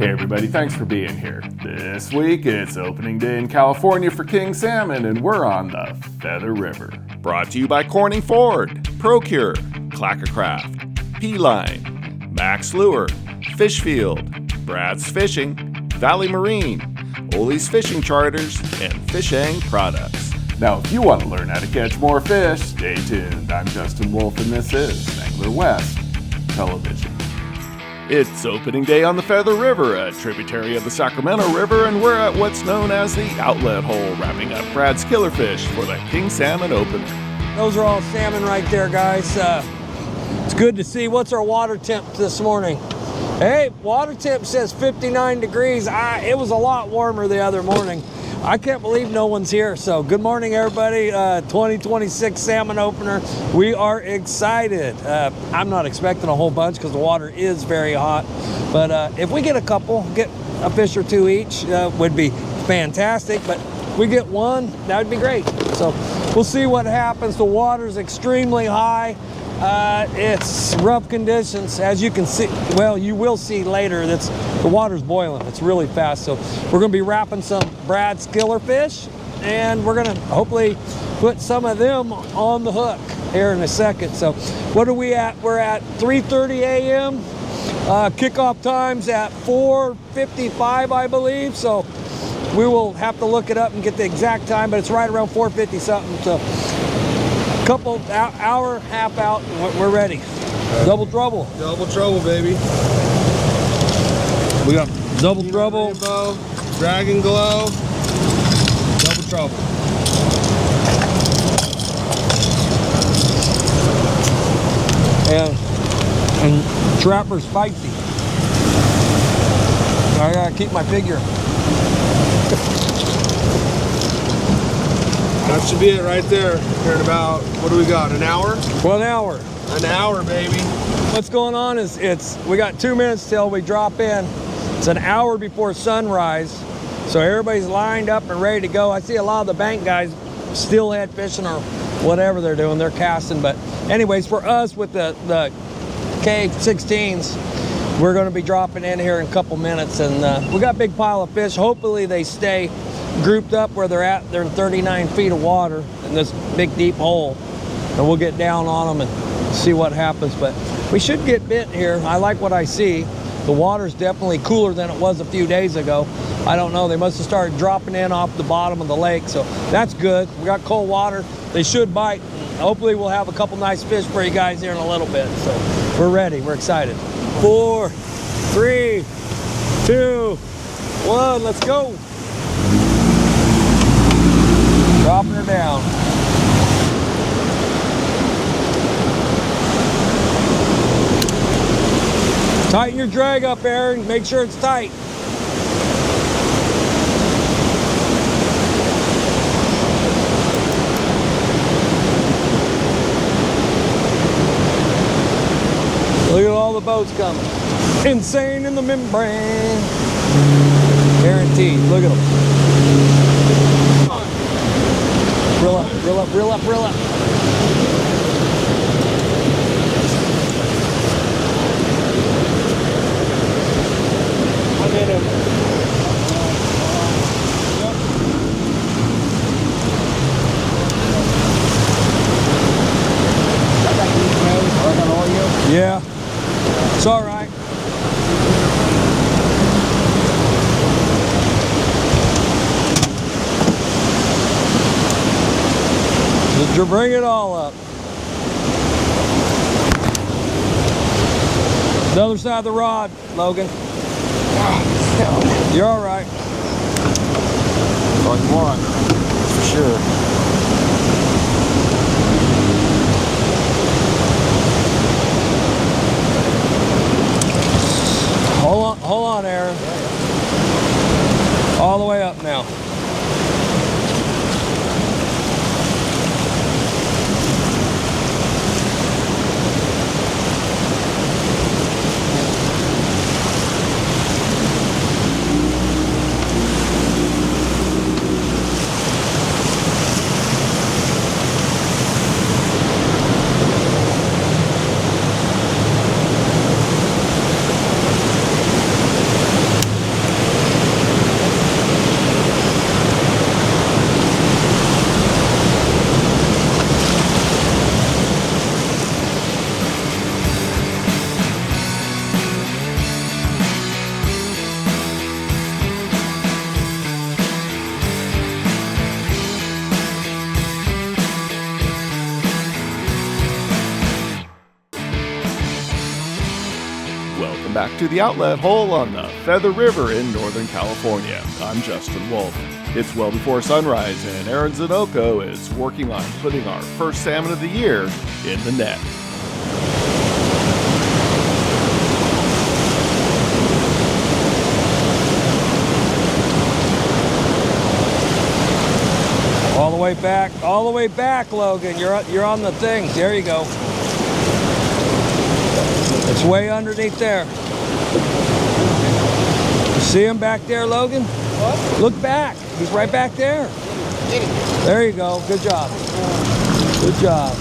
Hey everybody, thanks for being here. This week it's opening day in California for king salmon and we're on the Feather River. Brought to you by Corning Ford, Pro-Cure, Clackercraft, P-Line, Max Lure, Fishfield, Brad's Fishing, Valley Marine, Ole's Fishing Charters, and Fishang Products. Now if you want to learn how to catch more fish, stay tuned. I'm Justin Wolf and this is Angler West Television. It's opening day on the Feather River, a tributary of the Sacramento River, and we're at what's known as the outlet hole, wrapping up Brad's KillerFish for the king salmon opener. Those are all salmon right there, guys. It's good to see. What's our water temp this morning? Hey, water temp says 59 degrees. It was a lot warmer the other morning. I can't believe no one's here. So good morning, everybody. 2026 salmon opener. We are excited. I'm not expecting a whole bunch because the water is very hot. But if we get a couple, get a fish or two each, would be fantastic. But if we get one, that would be great. So we'll see what happens. The water's extremely high. It's rough conditions, as you can see. Well, you will see later. The water's boiling. It's really fast. So we're going to be wrapping some Brad's KillerFish, and we're going to hopefully put some of them on the hook here in a second. So what are we at? We're at 3:30 a.m. Kickoff time's at 4:55, I believe. So we will have to look it up and get the exact time, but it's right around 4:50 something. So couple hour, half out, and we're ready. Double trouble. Double trouble, baby. We got double trouble. Rainbow, dragon glow, double trouble. And trapper's spicy. I gotta keep my figure. That should be it right there. Here in about, what do we got, an hour? 1 hour. An hour, baby. What's going on is we got 2 minutes till we drop in. It's an hour before sunrise. So everybody's lined up and ready to go. I see a lot of the bank guys steelhead fishing or whatever they're doing. They're casting. But anyways, for us with the K16s, we're going to be dropping in here in a couple minutes. And we got a big pile of fish. Hopefully they stay grouped up where they're at. They're in 39 feet of water in this big deep hole, and we'll get down on them and see what happens. But we should get bit here. I like what I see. The water's definitely cooler than it was a few days ago. I don't know, they must have started dropping in off the bottom of the lake, so that's good. We got cold water. They should bite. Hopefully we'll have a couple nice fish for you guys here in a little bit. So we're ready, we're excited. 4, 3, 2, 1, let's go. Dropping her down. Tighten your drag up, Aaron. Make sure it's tight. Look at all the boats coming. Insane in the membrane. Guaranteed. Look at them. Reel up, reel up, reel up, reel up. I did it. Yeah, it's all right. Just bring it all up. The other side of the rod, Logan. You're all right. All you want, for sure. Hold on, Aaron. All the way up now. Welcome back to the outlet hole on the Feather River in Northern California. I'm Justin Wolf. It's well before sunrise and Aaron Zanocco is working on putting our first salmon of the year in the net. All the way back, Logan. You're on the thing. There you go. It's way underneath there. You see him back there, Logan? What? Look back. He's right back there. There you go. Good job. Good job.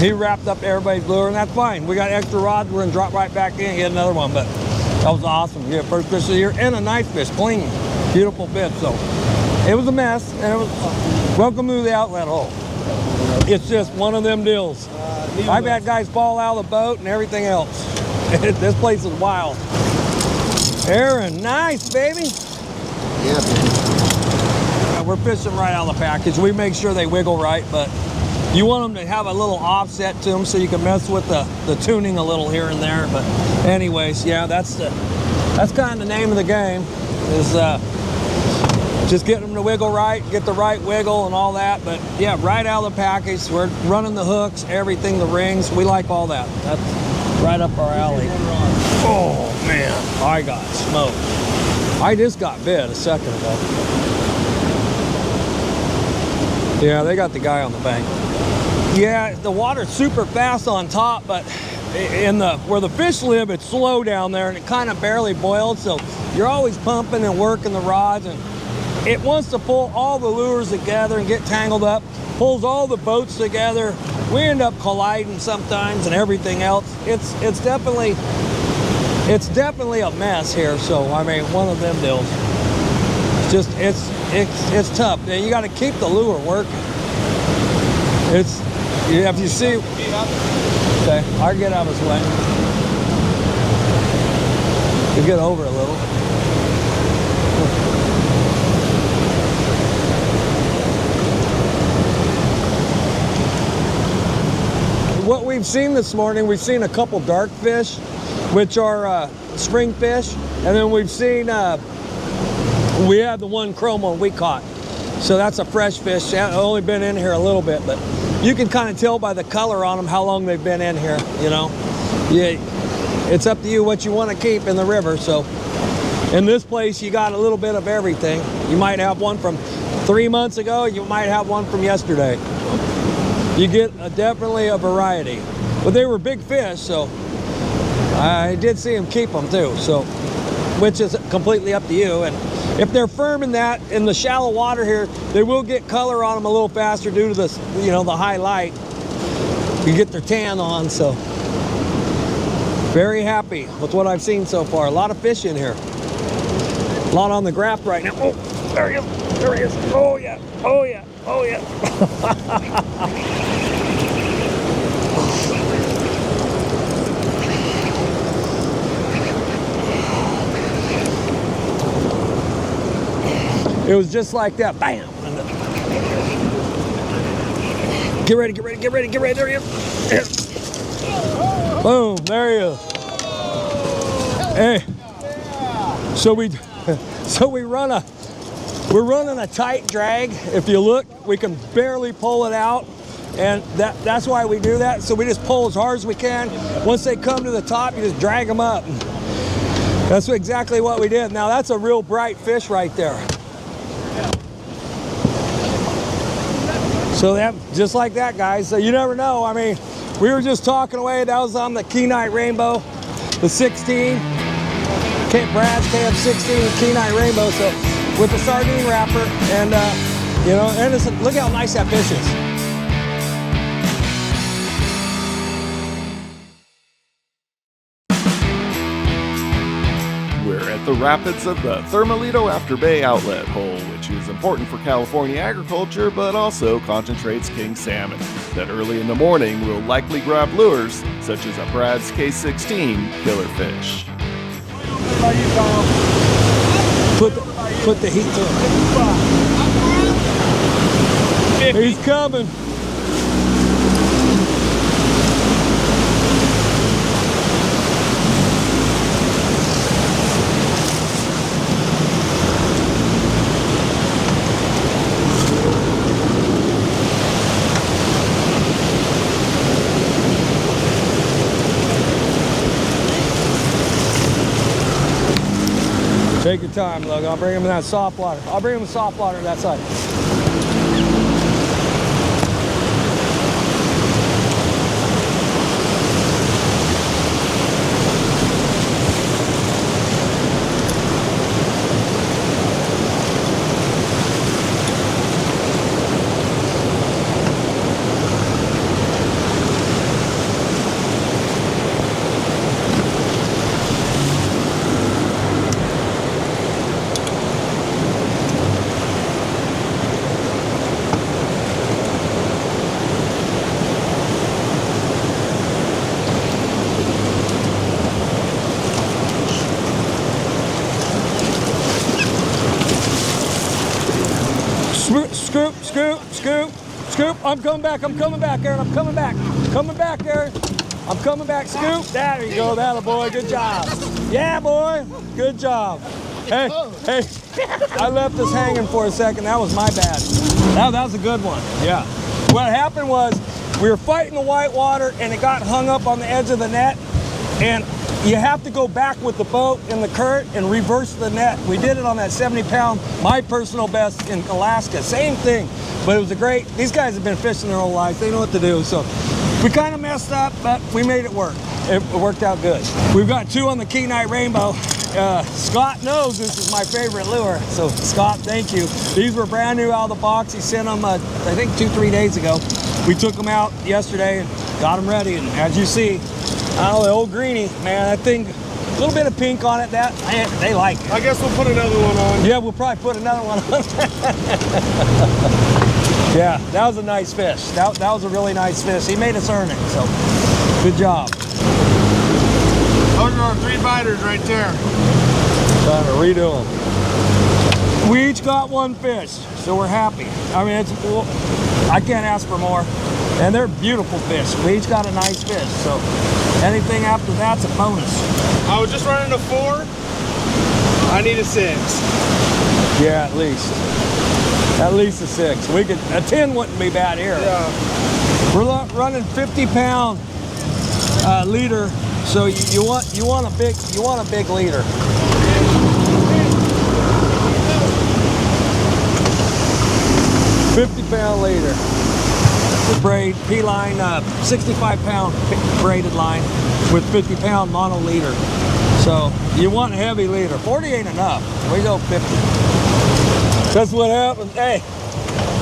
He wrapped up everybody's lure, and that's fine. We got extra rods. We're going to drop right back in and get another one, but that was awesome. Yeah, first fish of the year, and a nice fish, clean, beautiful fish. So it was a mess, and it was welcome to the outlet hole. It's just one of them deals. I've had guys fall out of the boat and everything else. This place is wild. Aaron, nice, baby. Yeah, baby. We're fishing right out of the package. We make sure they wiggle right, but you want them to have a little offset to them so you can mess with the tuning a little here and there. But anyways, yeah, that's kind of the name of the game, is just getting them to wiggle right, get the right wiggle and all that. But yeah, right out of the package. We're running the hooks, everything, the rings. We like all that. That's right up our alley. Oh man, I got smoked. I just got bit a second ago. Yeah, they got the guy on the bank. Yeah, the water's super fast on top, but where the fish live, it's slow down there, and it kind of barely boiled, so you're always pumping and working the rods, and it wants to pull all the lures together and get tangled up, pulls all the boats together. We end up colliding sometimes and everything else. It's definitely a mess here, so I mean, one of them deals. It's tough. And you got to keep the lure working. If you see, okay, I'll get out of his way. You get over a little. What we've seen this morning, we've seen a couple dark fish, which are spring fish, and then we've seen we had the one chromo we caught. So that's a fresh fish. It's only been in here a little bit, but you can kind of tell by the color on them how long they've been in here, you know. Yeah, it's up to you what you want to keep in the river. So in this place, you got a little bit of everything. You might have one from 3 months ago. You might have one from yesterday. You get definitely a variety. But they were big fish, so I did see them keep them too. So, which is completely up to you. And if they're firm in the shallow water here, they will get color on them a little faster due to the, you know, the high light. You get their tan on, so very happy with what I've seen so far. A lot of fish in here. A lot on the graft right now. Oh, there he is. There he is. Oh yeah. Oh yeah. Oh yeah. It was just like that. Bam! Get ready, get ready, get ready, get ready. There he is. Boom, there he is. Hey. We're running a tight drag. If you look, we can barely pull it out. And that's why we do that. So we just pull as hard as we can. Once they come to the top, you just drag them up. That's exactly what we did. Now that's a real bright fish right there. So that, just like that, guys. So you never know. I mean, we were just talking away. That was on the Key Night Rainbow, the 16. Brad's KF16 Key Night Rainbow. So with the sardine wrapper, and you know, and look how nice that fish is. We're at the rapids of the Thermalito After Bay outlet hole, which is important for California agriculture, but also concentrates king salmon that early in the morning will likely grab lures such as a Brad's K16 KillerFish. Put the heat to him. He's coming. Take your time, Logan. I'll bring him in that soft water. I'll bring him in soft water that side. Scoop, scoop, scoop, scoop. I'm coming back, Aaron. I'm coming back. Coming back, Aaron. I'm coming back. Scoop. There you go. That a boy. Good job. Yeah, boy. Good job. Hey, hey. I left this hanging for a second. That was my bad. That was a good one. Yeah. What happened was we were fighting the whitewater and it got hung up on the edge of the net. And you have to go back with the boat in the current and reverse the net. We did it on that 70-pound, my personal best in Alaska. Same thing, but it was these guys have been fishing their whole lives. They know what to do. So we kind of messed up, but we made it work. It worked out good. We've got 2 on the Kenai Rainbow. Scott knows this is my favorite lure. So Scott, thank you. These were brand new out of the box. He sent them, I think 2-3 days ago. We took them out yesterday and got them ready. And as you see, oh, the old greenie, man, that thing, a little bit of pink on it, they like it. I guess we'll put another one on. Yeah, we'll probably put another one on. Yeah, that was a nice fish. That was a really nice fish. He made us earn it, so good job. Those are our 3 biters right there. Trying to redo them. We each got 1 fish, so we're happy. I mean, I can't ask for more. And they're beautiful fish. We each got a nice fish, so anything after that's a bonus. I was just running a 4. I need a 6. Yeah, at least. At least a 6. A 10 wouldn't be bad here. Yeah. We're running 50-pound leader, so you want a big leader. $50-pound leader. The braid, P-line, 65-pound braided line with 50-pound mono leader. So you want a heavy leader. 40 ain't enough. We go 50. That's what happens. Hey,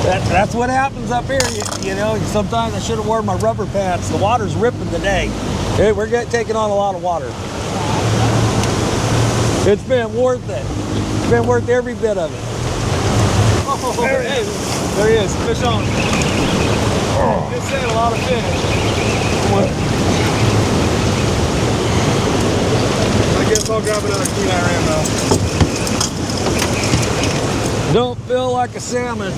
that's what happens up here. You know, sometimes I should have worn my rubber pants. The water's ripping today. Hey, we're taking on a lot of water. It's been worth it. It's been worth every bit of it. Oh, there he is. There he is. Fish on. It's saying a lot of fish. I guess I'll grab another Kenai Rainbow. Don't feel like a salmon.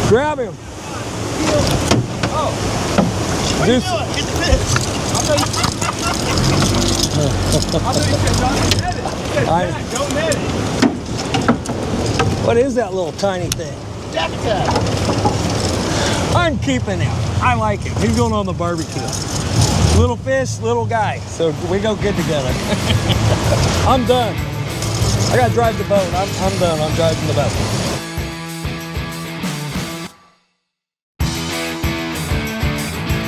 Grab him. Oh. What are you doing? Get the fish. I thought you said don't net it. You said Jack, don't net it. What is that little tiny thing? Jack tag. I'm keeping him. I like him. He's going on the barbecue. Little fish, little guy. So we go good together. I'm done. I gotta drive the boat. I'm done. I'm driving the vessel.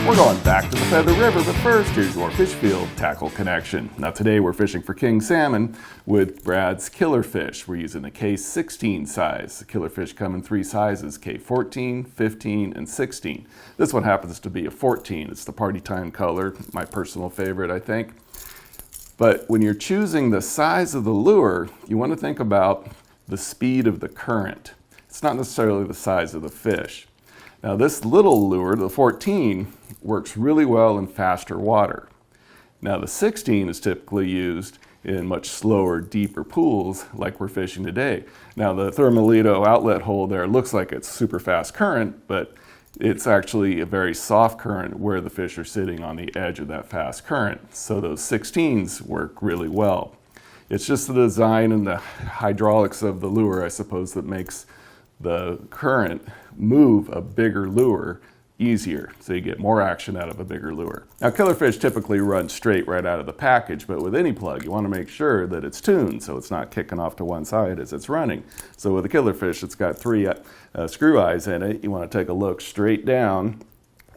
We're going back to the Feather River, but first, here's your fish field tackle connection. Now today we're fishing for king salmon with Brad's KillerFish. We're using the K16 size. The KillerFish come in 3 sizes, K14, 15, and 16. This one happens to be a 14. It's the party time color, my personal favorite, I think. But when you're choosing the size of the lure, you want to think about the speed of the current. It's not necessarily the size of the fish. Now this little lure, the 14, works really well in faster water. Now the 16 is typically used in much slower, deeper pools like we're fishing today. Now the Thermalito outlet hole there looks like it's super fast current, but it's actually a very soft current where the fish are sitting on the edge of that fast current. So those 16s work really well. It's just the design and the hydraulics of the lure, I suppose, that makes the current move a bigger lure easier, so you get more action out of a bigger lure. Now KillerFish typically run straight right out of the package, but with any plug you want to make sure that it's tuned so it's not kicking off to one side as it's running. So with a KillerFish, it's got 3 screw eyes in it. You want to take a look straight down,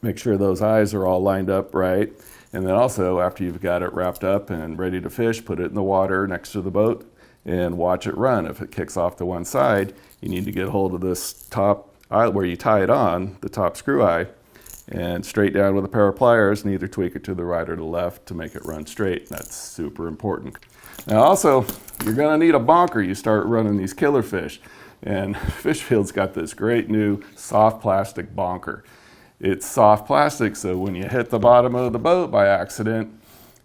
make sure those eyes are all lined up right, and then also after you've got it wrapped up and ready to fish, put it in the water next to the boat and watch it run. If it kicks off to one side, you need to get hold of this top where you tie it on, the top screw eye, and straight down with a pair of pliers and either tweak it to the right or the left to make it run straight. That's super important. Now also, you're gonna need a bonker. You start running these KillerFish, and Fishfield's got this great new soft plastic bonker. It's soft plastic, so when you hit the bottom of the boat by accident,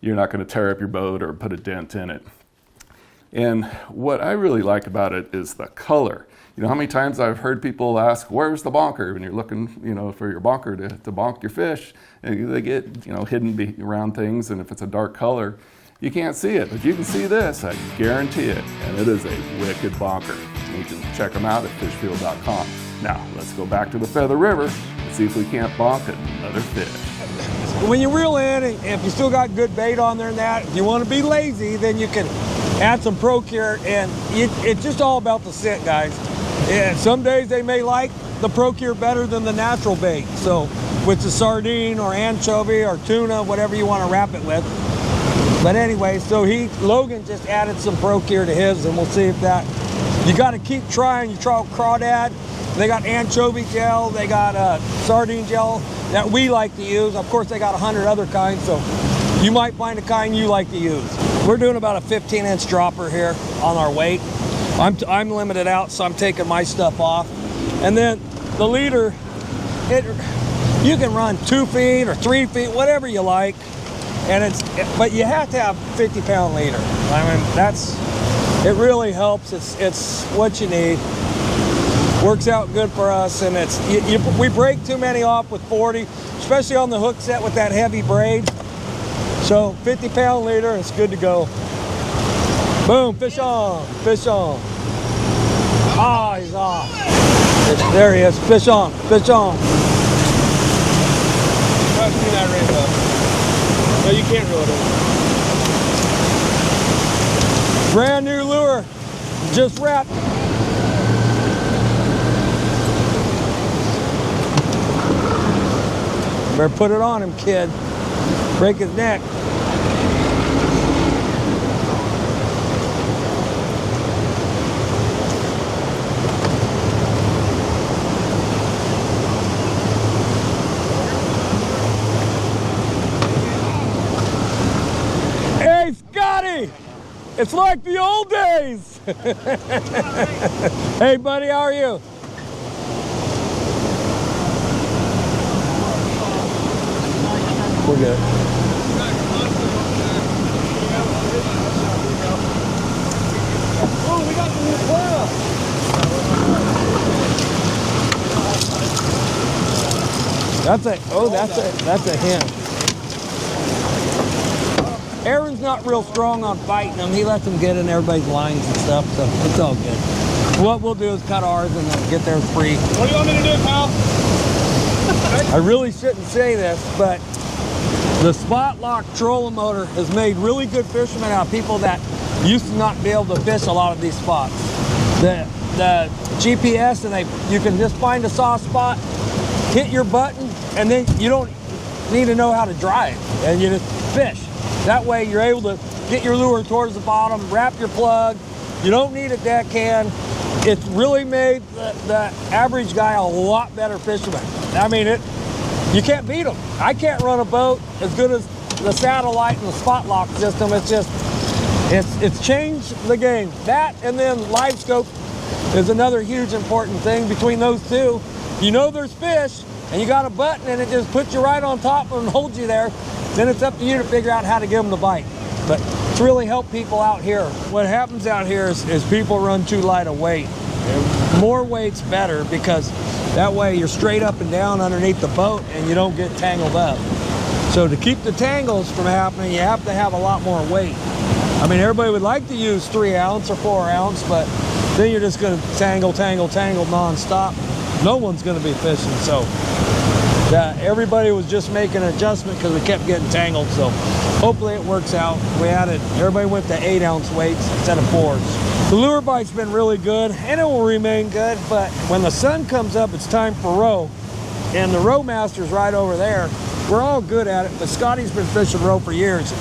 you're not gonna tear up your boat or put a dent in it. And what I really like about it is the color. You know how many times I've heard people ask, where's the bonker? When you're looking, you know, for your bonker to bonk your fish, and they get, you know, hidden around things, and if it's a dark color, you can't see it, but you can see this, I guarantee it, and it is a wicked bonker. You can check them out at fishfield.com. Now, let's go back to the Feather River and see if we can't bonk another fish. When you reel in, and if you still got good bait on there and that, if you want to be lazy, then you can add some Pro-Cure, and it's just all about the scent, guys. And some days they may like the Pro-Cure better than the natural bait. So with the sardine or anchovy or tuna, whatever you want to wrap it with. But anyway, so Logan just added some Pro-Cure to his, and we'll see if that, you got to keep trying. You try crawdad, they got anchovy gel, they got sardine gel that we like to use. Of course, they got 100 other kinds, so you might find a kind you like to use. We're doing about a 15-inch dropper here on our weight. I'm limited out, so I'm taking my stuff off. And then the leader, you can run 2 feet or 3 feet, whatever you like. And but you have to have a 50-pound leader. I mean, it really helps. It's what you need. Works out good for us, and we break too many off with 40, especially on the hook set with that heavy braid. So 50-pound leader, it's good to go. Boom, fish on, fish on. Ah, he's off. There he is, fish on, fish on. I've seen that rainbow. No, you can't reel it in. Brand new lure, just wrapped. Better put it on him, kid. Break his neck. Hey, Scotty! It's like the old days! Hey, buddy, how are you? We're good. Oh, we got the new club. That's a hint. Aaron's not real strong on fighting them. He lets them get in everybody's lines and stuff, so it's all good. What we'll do is cut ours and then get theirs free. What do you want me to do, pal? I really shouldn't say this, but the spot lock trolling motor has made really good fishermen out of people that used to not be able to fish a lot of these spots. The GPS, and you can just find a soft spot, hit your button, and then you don't need to know how to drive, and you just fish. That way you're able to get your lure towards the bottom, wrap your plug. You don't need a deckhand. It's really made the average guy a lot better fisherman. I mean, you can't beat them. I can't run a boat as good as the satellite and the spot lock system. It's changed the game. That and then live scope is another huge important thing. Between those two, you know there's fish, and you got a button and it just puts you right on top and holds you there. Then it's up to you to figure out how to give them the bite. But it's really helped people out here. What happens out here is people run too light a weight. More weight's better because that way you're straight up and down underneath the boat and you don't get tangled up. So to keep the tangles from happening, you have to have a lot more weight. I mean, everybody would like to use 3 ounce or 4 ounce, but then you're just gonna tangle nonstop. No one's gonna be fishing. So everybody was just making an adjustment because we kept getting tangled. So hopefully it works out. Everybody went to 8 ounce weights instead of 4s. The lure bite's been really good and it will remain good, but when the sun comes up, it's time for roe. And the roe master's right over there. We're all good at it, but Scotty's been fishing roe for years.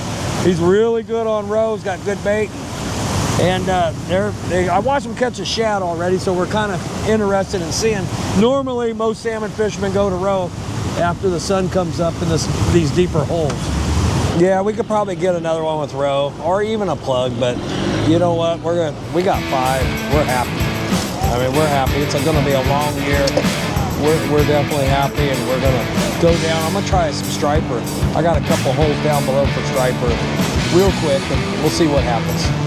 He's really good on roe, he's got good bait. And I watched him catch a shad already, so we're kind of interested in seeing. Normally, most salmon fishermen go to roe after the sun comes up in these deeper holes. Yeah, we could probably get another one with roe, or even a plug, but you know what? We got 5. We're happy. I mean, we're happy. It's going to be a long year. We're definitely happy, and we're going to go down. I'm going to try some striper. I got a couple holes down below for striper real quick, and we'll see what happens.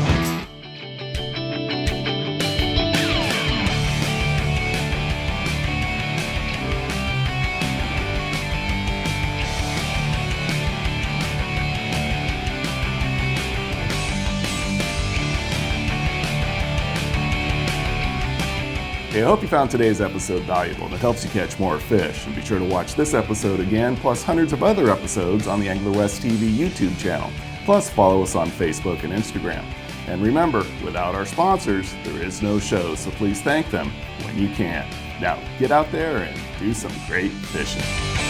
I hope you found today's episode valuable and it helps you catch more fish. And be sure to watch this episode again, plus hundreds of other episodes on the Angler West TV YouTube channel. Plus follow us on Facebook and Instagram. And remember, without our sponsors, there is no show, so please thank them when you can. Now, get out there and do some great fishing.